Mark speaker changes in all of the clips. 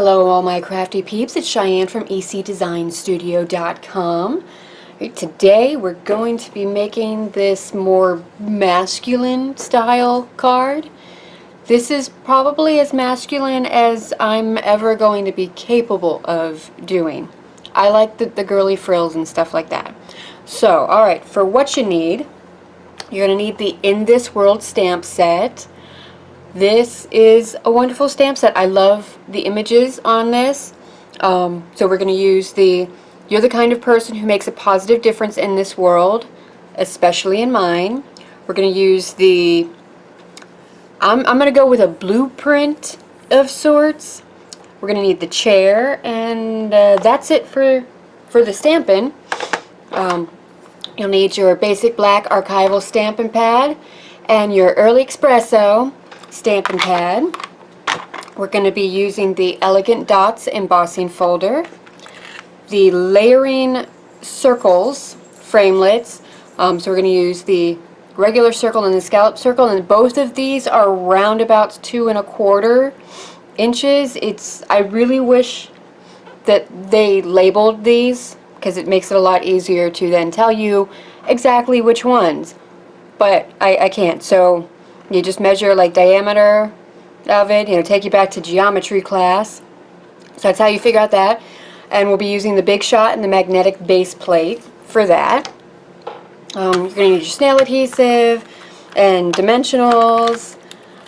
Speaker 1: Hello all my crafty peeps, it's Cheyenne from ecdesignstudio.com. Today we're going to be making this more masculine style card. This is probably as masculine as I'm ever going to be capable of doing. I like the girly frills and stuff like that. So, alright, for what you need, you're going to need the In This World stamp set. This is a wonderful stamp set. I love the images on this. So we're going to use the You're the Kind of Person Who Makes a Positive Difference in This World, especially in mine. We're going to use the I'm going to go with a blueprint of sorts. We're going to need the chair, and that's it for the Stampin'. You'll need your basic black archival Stampin' pad and your Early Espresso Stampin' pad. We're going to be using the Elegant Dots embossing folder, the layering circles framelits. So we're going to use the regular circle and the scallop circle, and both of these are roundabouts 2 1/4 inches. I really wish that they labeled these, because it makes it a lot easier to then tell you exactly which ones, but I can't. So you just measure like diameter of it, take you back to geometry class. So that's how you figure out that. And we'll be using the Big Shot and the magnetic base plate for that. You're going to need your snail adhesive and dimensionals,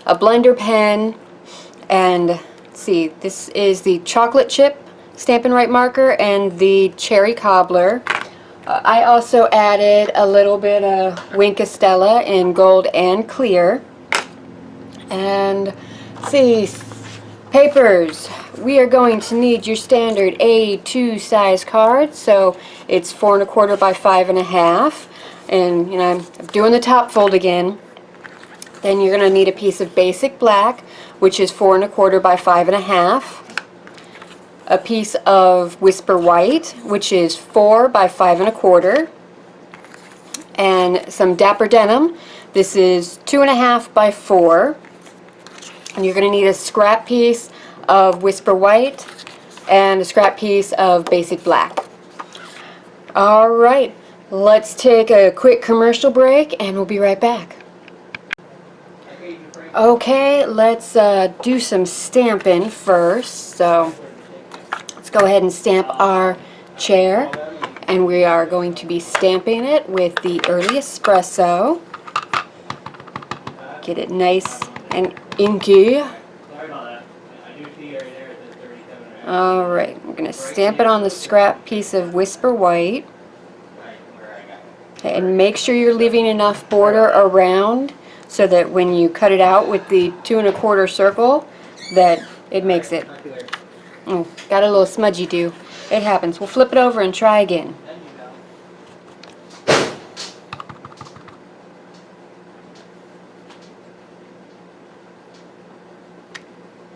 Speaker 1: a blender pen, and let's see, this is the chocolate chip Stampin' Right marker and the cherry cobbler. I also added a little bit of Wink Estella in gold and clear. And let's see, papers. We are going to need your standard A2 size card, so it's 4 1/4 by 5 1/2. And I'm doing the top fold again. Then you're going to need a piece of basic black, which is 4 1/4 by 5 1/2. A piece of Whisper White, which is 4 by 5 1/4. And some Dapper Denim. This is 2 1/2 by 4. And you're going to need a scrap piece of Whisper White and a scrap piece of basic black. Alright, let's take a quick commercial break and we'll be right back. Okay, let's do some stamping first. So let's go ahead and stamp our chair, and we are going to be stamping it with the Early Espresso. Get it nice and inky. Alright, I'm going to stamp it on the scrap piece of Whisper White. Okay, and make sure you're leaving enough border around so that when you cut it out with the 2 1/4 circle, that it makes it. Oh, got a little smudgy do. It happens. We'll flip it over and try again.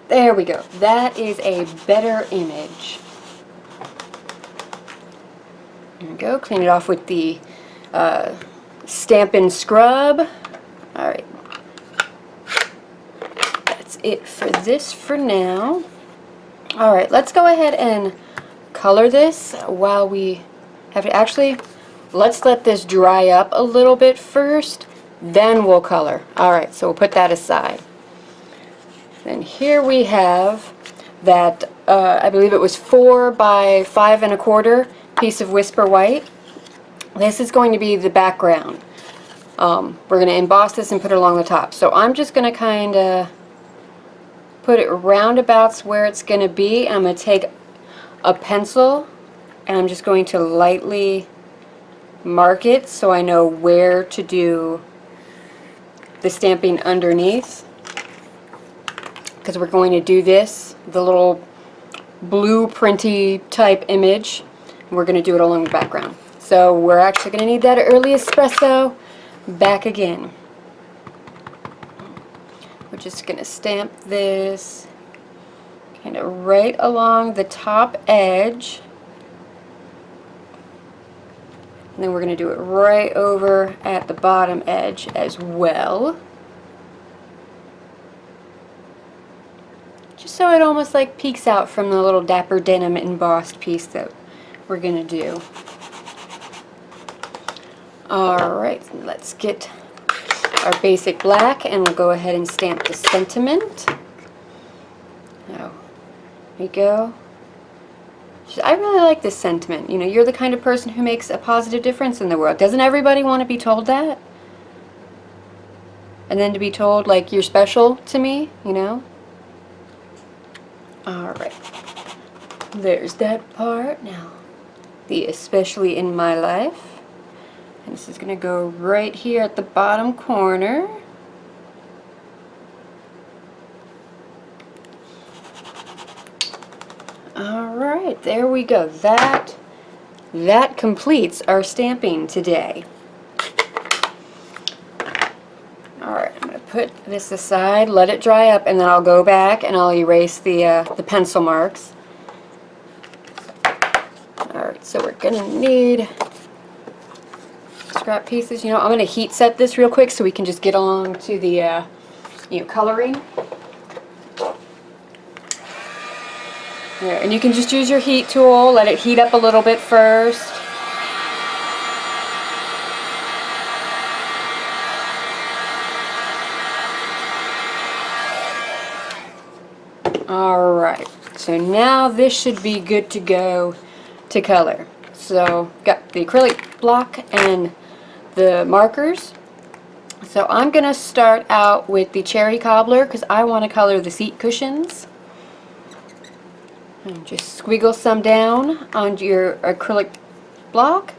Speaker 1: There we go. That is a better image. There we go. Clean it off with the Stampin' Scrub. Alright. That's it for this for now. Alright, let's go ahead and color this while we have it. Actually, let's let this dry up a little bit first, then we'll color. Alright, so we'll put that aside. And here we have that, I believe it was 4 by 5 1/4 piece of Whisper White. This is going to be the background. We're going to emboss this and put it along the top. So I'm just going to kind of put it roundabouts where it's going to be. I'm going to take a pencil and I'm just going to lightly mark it so I know where to do the stamping underneath. Because we're going to do this, the little blueprinty type image, and we're going to do it along the background. So we're actually going to need that Early Espresso back again. We're just going to stamp this kind of right along the top edge, and then we're going to do it right over at the bottom edge as well. so it almost like peeks out from the little dapper denim embossed piece that we're gonna do. Alright, let's get our basic black and we'll go ahead and stamp the sentiment. Now, here we go. I really like this sentiment. You know, you're the kind of person who makes a positive difference in the world. Doesn't everybody want to be told that? And then to be told, like, you're special to me, you know? Alright. There's that part. Now, the especially in my life. And this is going to go right here at the bottom corner. Alright, there we go. That completes our stamping today. Alright, I'm going to put this aside, let it dry up, and then I'll go back and I'll erase the pencil marks. Alright, so we're going to need scrap pieces. You know, I'm going to heat set this real quick so we can just get on to the coloring. There, and you can just use your heat tool, let it heat up a little bit first. Alright, so now this should be good to go to color. So, got the acrylic block and the markers. So I'm going to start out with the cherry cobbler because I want to color the seat cushions. And just squiggle some down on your acrylic block.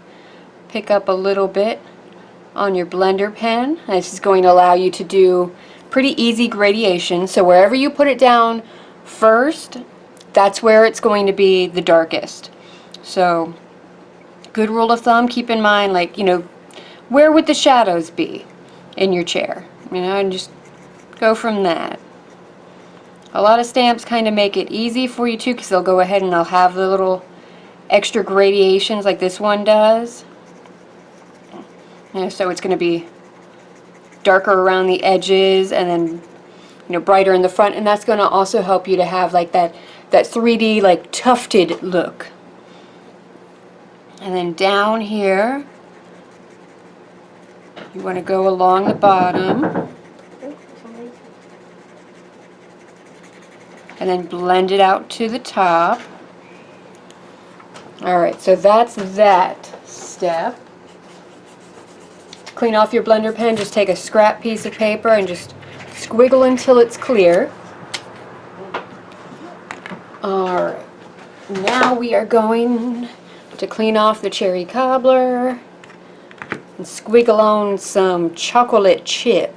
Speaker 1: Pick up a little bit on your blender pen. And this is going to allow you to do pretty easy gradation. So wherever you put it down first, that's where it's going to be the darkest. So, good rule of thumb, keep in mind, like, you know, where would the shadows be in your chair? You know, and just go from that. A lot of stamps kind of make it easy for you too, because they'll go ahead and they'll have the little extra gradations like this one does. You know, so it's going to be darker around the edges and then, you know, brighter in the front, and that's going to also help you to have like that 3D like tufted look. And then down here, you want to go along the bottom. And then blend it out to the top. Alright, so that's that step. To clean off your blender pen, just take a scrap piece of paper and just squiggle until it's clear. Alright, now we are going to clean off the cherry cobbler and squiggle on some chocolate chip.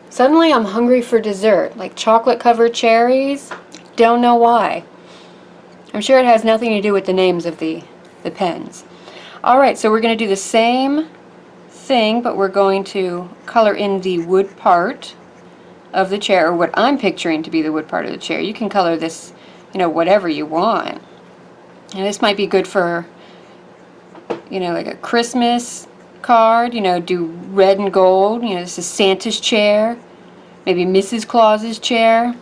Speaker 1: Suddenly I'm hungry for dessert, like chocolate covered cherries. Don't know why. I'm sure it has nothing to do with the names of the pens. Alright, so we're going to do the same thing, but we're going to color in the wood part of the chair, or what I'm picturing to be the wood part of the chair. You can color this, you know, whatever you want. And this might be good for, you know, like a Christmas card, you know, do red and gold. You know, this is Santa's chair. Maybe Mrs. Claus's chair,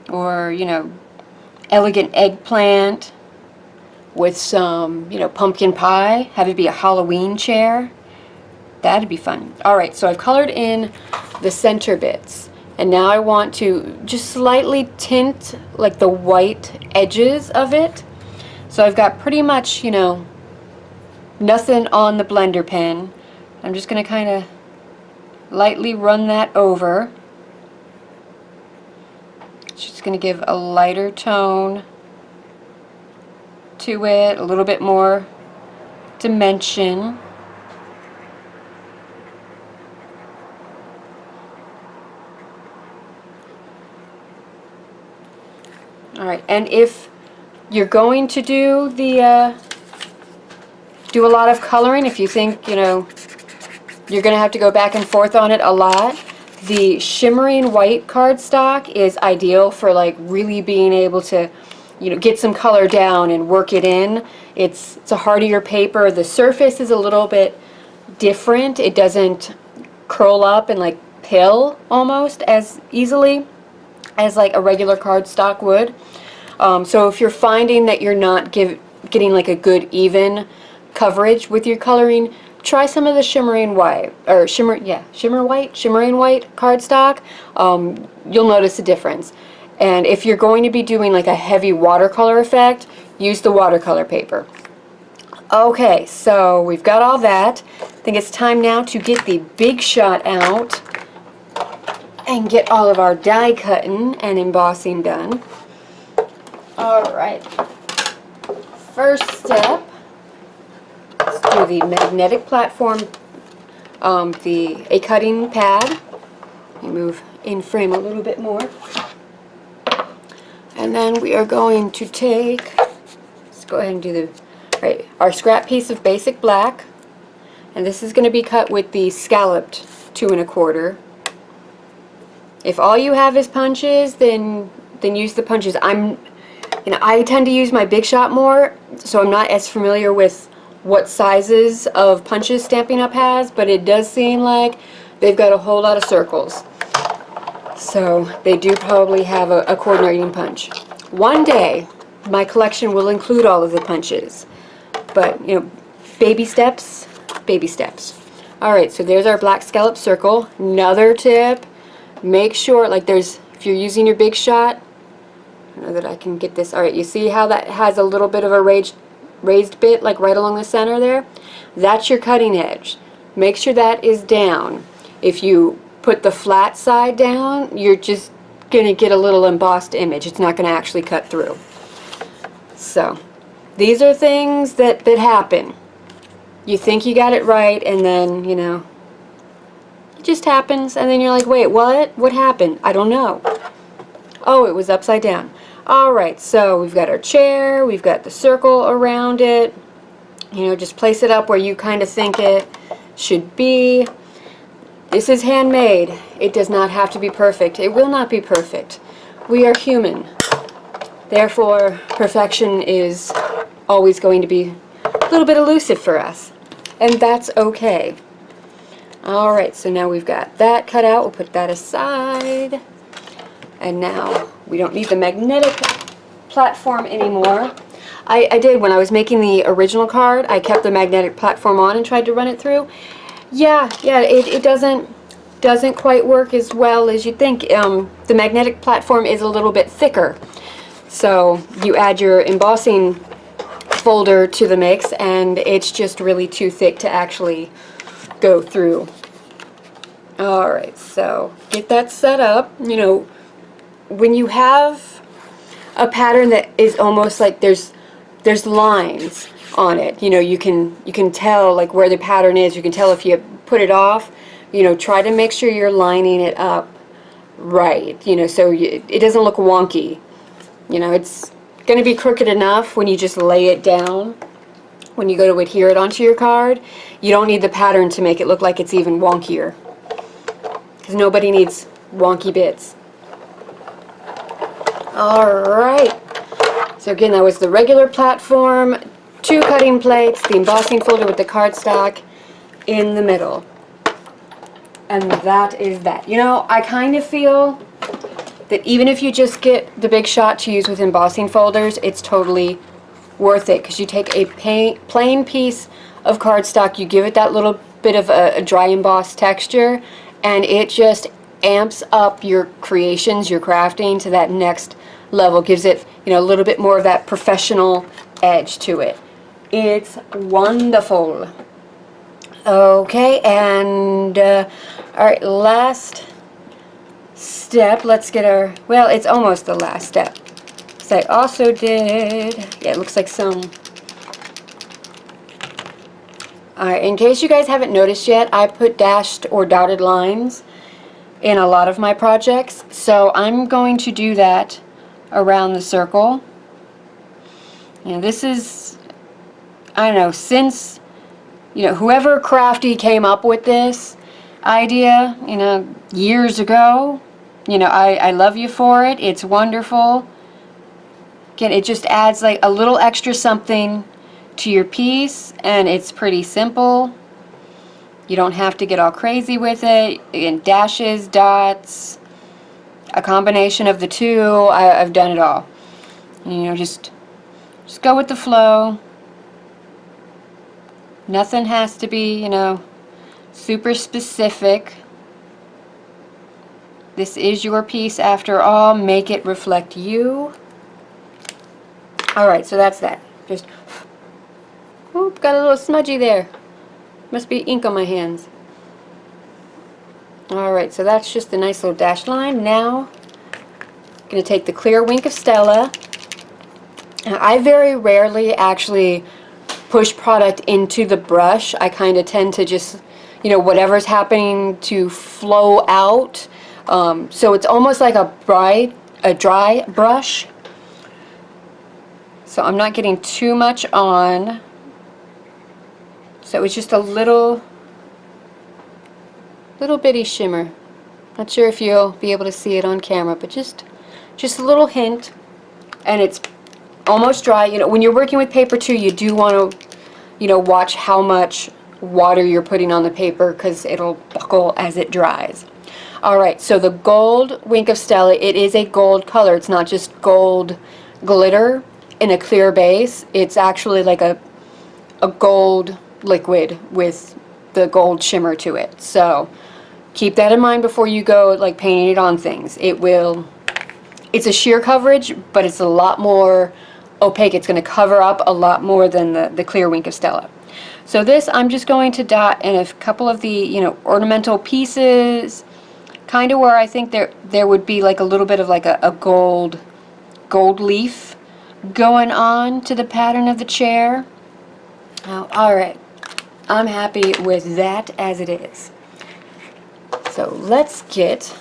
Speaker 1: or, you know, elegant eggplant with some, you know, pumpkin pie. Have it be a Halloween chair. That'd be fun. Alright, so I've colored in the center bits, and now I want to just slightly tint like the white edges of it. So I've got pretty much, you know, nothing on the blender pen. I'm just going to kind of lightly run that over. It's just going to give a lighter tone to it, a little bit more dimension. Alright, and if you're going to do the do a lot of coloring, if you think, you know, you're going to have to go back and forth on it a lot, the shimmering white cardstock is ideal for like really being able to, you know, get some color down and work it in. It's a hardier paper. The surface is a little bit different. It doesn't curl up and like pill almost as easily as like a regular cardstock would. So if you're finding that you're not getting like a good even coverage with your coloring, try some of the shimmering white or shimmering white cardstock. You'll notice a difference. And if you're going to be doing like a heavy watercolor effect, use the watercolor paper. Okay, so we've got all that. I think it's time now to get the Big Shot out and get all of our die cutting and embossing done. Alright, first step, let's do the magnetic platform, a cutting pad. Let me move in frame a little bit more. And then we are going to take, let's go ahead and do our scrap piece of basic black. And this is going to be cut with the scalloped 2 1/4. If all you have is punches, then use the punches. I tend to use my Big Shot more, so I'm not as familiar with what sizes of punches Stampin' Up has, but it does seem like they've got a whole lot of circles. So they do probably have a coordinating punch. One day, my collection will include all of the punches, but baby steps, baby steps. Alright, so there's our black scallop circle. Another tip, make sure, if you're using your Big Shot, I know that I can get this. Alright, you see how that has a little bit of a raised bit, like right along the center there? That's your cutting edge. Make sure that is down. If you put the flat side down, you're just going to get a little embossed image. It's not going to actually cut through. So, these are things that happen. You think you got it right, and then, it just happens, and then you're like, wait, what? What happened? I don't know. Oh, it was upside down. Alright, so we've got our chair, we've got the circle around it. Just place it up where you kind of think it should be. This is handmade. It does not have to be perfect. It will not be perfect. We are human. Therefore, perfection is always going to be a little bit elusive for us. And that's okay. Alright, so now we've got that cut out. We'll put that aside. And now we don't need the magnetic platform anymore. I did, when I was making the original card, I kept the magnetic platform on and tried to run it through. Yeah, it doesn't quite work as well as you'd think. The magnetic platform is a little bit thicker. So you add your embossing folder to the mix, and it's just really too thick to actually go through. Alright, so get that set up. When you have a pattern that is almost like there's lines on it, you can tell like where the pattern is. You can tell if you put it off. Try to make sure you're lining it up right, so it doesn't look wonky. It's going to be crooked enough when you just lay it down. When you go to adhere it onto your card, you don't need the pattern to make it look like it's even wonkier, because nobody needs wonky bits. Alright, so again, that was the regular platform, 2 cutting plates, the embossing folder with the cardstock in the middle. And that is that. I kind of feel that even if you just get the Big Shot to use with embossing folders, it's totally worth it, because you take a plain piece of cardstock, you give it that little bit of a dry embossed texture, and it just amps up your creations, your crafting to that next level, gives it a little bit more of that professional edge to it. It's wonderful. Okay, and alright, last step. Let's get our, well, it's almost the last step. So I also did, it looks like some. Alright, in case you guys haven't noticed yet, I put dashed or dotted lines in a lot of my projects, so I'm going to do that around the circle. This is, I don't know, since whoever crafty came up with this idea years ago, I love you for it. It's wonderful. Again, it just adds like a little extra something to your piece, and it's pretty simple. You don't have to get all crazy with it. In dashes, dots, a combination of the two. I've done it all. You know, just go with the flow. Nothing has to be, you know, super specific. This is your piece after all. Make it reflect you. Alright, so that's that. Just, oop, got a little smudgy there. Must be ink on my hands. Alright, so that's just a nice little dashed line. Now, I'm going to take the clear Wink of Stella. And I very rarely actually push product into the brush. I kind of tend to just, you know, whatever's happening to flow out. So it's almost like a dry brush. So I'm not getting too much on. So it's just a little bitty shimmer. Not sure if you'll be able to see it on camera, but just a little hint. And it's almost dry. You know, when you're working with paper too, you do want to, you know, watch how much water you're putting on the paper because it'll buckle as it dries. Alright, so the gold Wink of Stella, it is a gold color. It's not just gold glitter in a clear base. It's actually like a gold liquid with the gold shimmer to it. So keep that in mind before you go like painting it on things. It's a sheer coverage, but it's a lot more opaque. It's going to cover up a lot more than the clear Wink of Stella. So this I'm just going to dot in a couple of the, you know, ornamental pieces, kind of where I think there would be like a little bit of like a gold leaf going on to the pattern of the chair. Alright, I'm happy with that as it is. So let's get,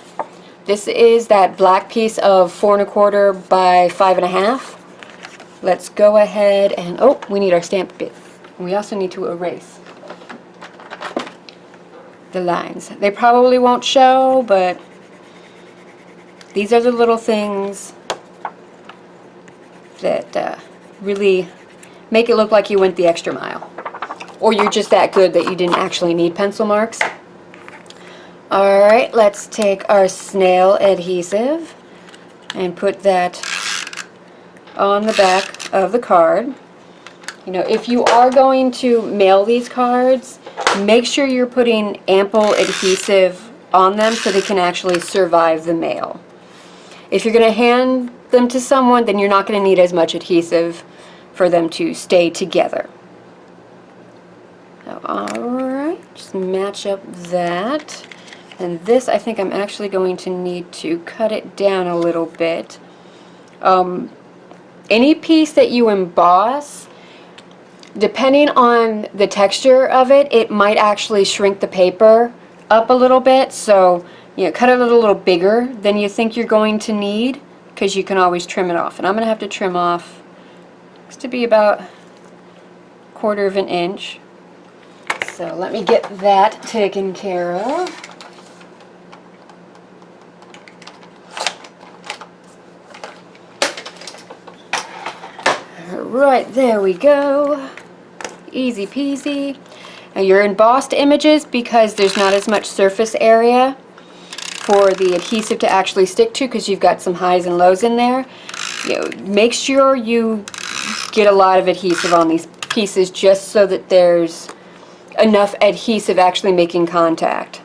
Speaker 1: this is that black piece of 4 1/4 by 5 1/2. Let's go ahead and, oh, we need our stamp bit. We also need to erase the lines. They probably won't show, but these are the little things that really make it look like you went the extra mile. Or you're just that good that you didn't actually need pencil marks. Alright, let's take our snail adhesive and put that on the back of the card. You know, if you are going to mail these cards, make sure you're putting ample adhesive on them so they can actually survive the mail. If you're going to hand them to someone, then you're not going to need as much adhesive for them to stay together. So, alright, just match up that. And this, I think I'm actually going to need to cut it down a little bit. Any piece that you emboss, depending on the texture of it, it might actually shrink the paper up a little bit. So, you know, cut it a little bigger than you think you're going to need, because you can always trim it off. And I'm going to have to trim off, looks to be about 1/4 of an inch. So let me get that taken care of. Right, there we go. Easy peasy. Now your embossed images, because there's not as much surface area for the adhesive to actually stick to, because you've got some highs and lows in there, you know, make sure you get a lot of adhesive on these pieces just so that there's enough adhesive actually making contact.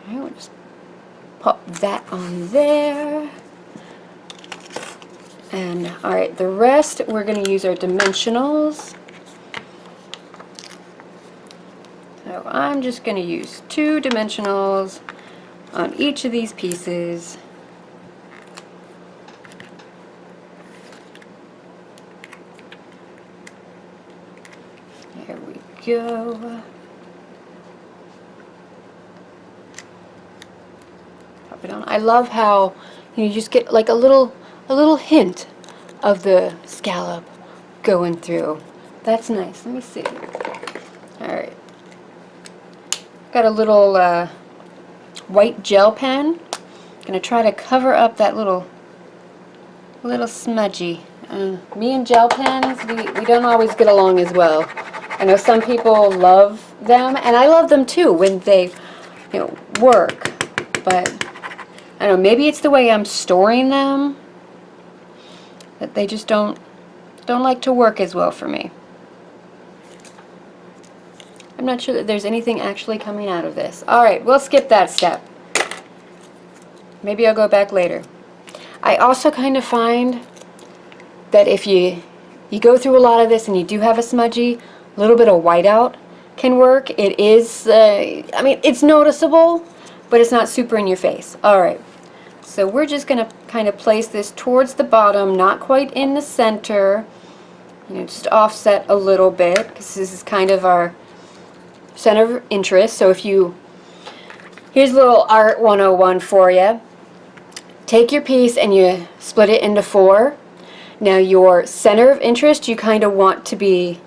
Speaker 1: Okay, we'll just pop that on there. And alright, the rest we're going to use our dimensionals. So I'm just going to use 2 dimensionals on each of these pieces. There we go. Pop it on. I love how you just get like a little hint of the scallop going through. That's nice. Let me see. Alright. Got a little white gel pen. Gonna try to cover up that little smudgy. Me and gel pens, we don't always get along as well. I know some people love them, and I love them too when they, work. But I don't know, maybe it's the way I'm storing them that they just don't like to work as well for me. I'm not sure that there's anything actually coming out of this. Alright, we'll skip that step. Maybe I'll go back later. I also kind of find that if you go through a lot of this and you do have a smudgy, a little bit of whiteout can work. It is, I mean, it's noticeable, but it's not super in your face. Alright, so we're just going to kind of place this towards the bottom, not quite in the center. Just offset a little bit, because this is kind of our center of interest. So if you, here's a little Art 101 for you. Take your piece and you split it into 4. Now your center of interest you kind of want to be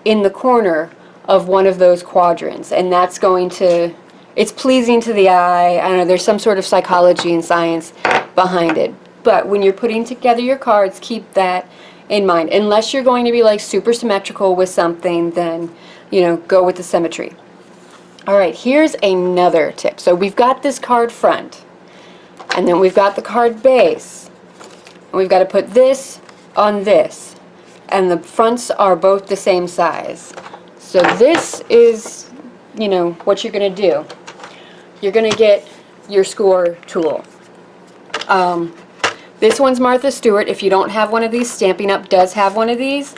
Speaker 1: in the corner of one of those quadrants, and that's going to, it's pleasing to the eye. I don't know, there's some sort of psychology and science behind it. But when you're putting together your cards, keep that in mind. Unless you're going to be like super symmetrical with something, then go with the symmetry. Alright, here's another tip. So we've got this card front, and then we've got the card base, and we've got to put this on this, and the fronts are both the same size. So this is what you're going to do. You're going to get your score tool. This one's Martha Stewart. If you don't have one of these, Stampin' Up does have one of these.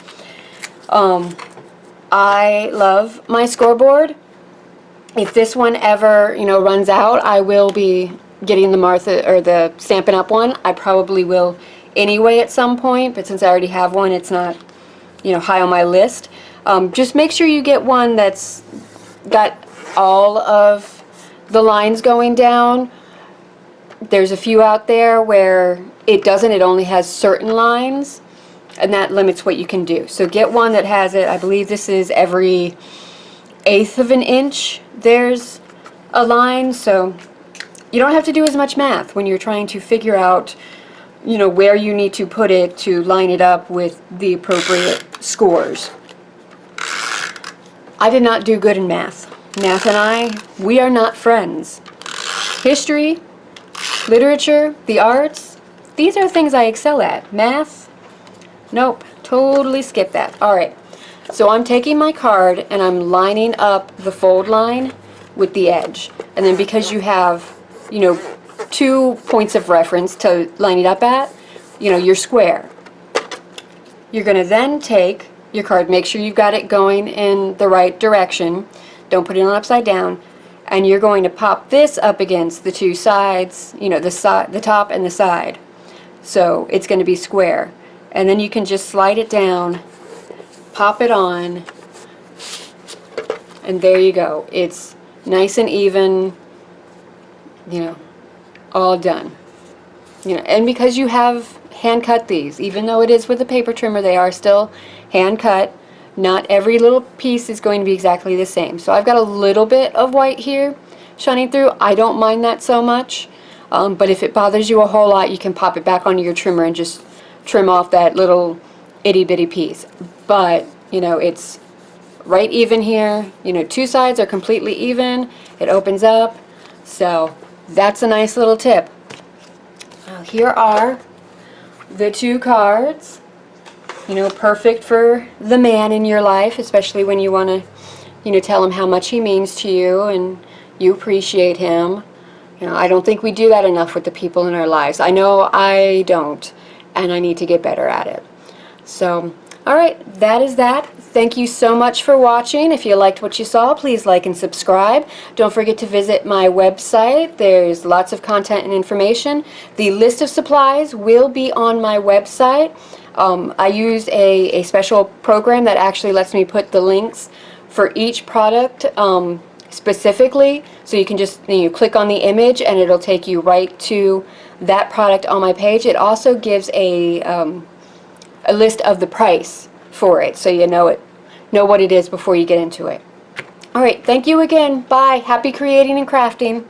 Speaker 1: I love my scoreboard. If this one ever runs out, I will be getting the Martha or the Stampin' Up one. I probably will anyway at some point, but since I already have one, it's not high on my list. Just make sure you get one that's got all of the lines going down. There's a few out there where it doesn't, it only has certain lines, and that limits what you can do. So get one that has it. I believe this is every 1/8 of an inch there's a line, so you don't have to do as much math when you're trying to figure out where you need to put it to line it up with the appropriate scores. I did not do good in math. Math and we are not friends. History, literature, the arts, these are things I excel at. Math, nope, totally skip that. Alright, so I'm taking my card and I'm lining up the fold line with the edge. And then because you have, 2 points of reference to line it up at, your square. You're going to then take your card, make sure you've got it going in the right direction, don't put it on upside down, and you're going to pop this up against the 2 sides, the top and the side. So it's going to be square. And then you can just slide it down, pop it on, and there you go. It's nice and even, all done. And because you have hand cut these, even though it is with a paper trimmer, they are still hand cut. Not every little piece is going to be exactly the same. So I've got a little bit of white here shining through. I don't mind that so much, but if it bothers you a whole lot, you can pop it back onto your trimmer and just trim off that little itty bitty piece. But it's right even here. 2 sides are completely even. It opens up. So that's a nice little tip. Here are the 2 cards. Perfect for the man in your life, especially when you want to, tell him how much he means to you and you appreciate him. I don't think we do that enough with the people in our lives. I know I don't, and I need to get better at it. So, alright, that is that. Thank you so much for watching. If you liked what you saw, please like and subscribe. Don't forget to visit my website. There's lots of content and information. The list of supplies will be on my website. I use a special program that actually lets me put the links for each product specifically, so you can just click on the image and it'll take you right to that product on my page. It also gives a list of the price for it, so you know what it is before you get into it. Alright, thank you again. Bye. Happy creating and crafting.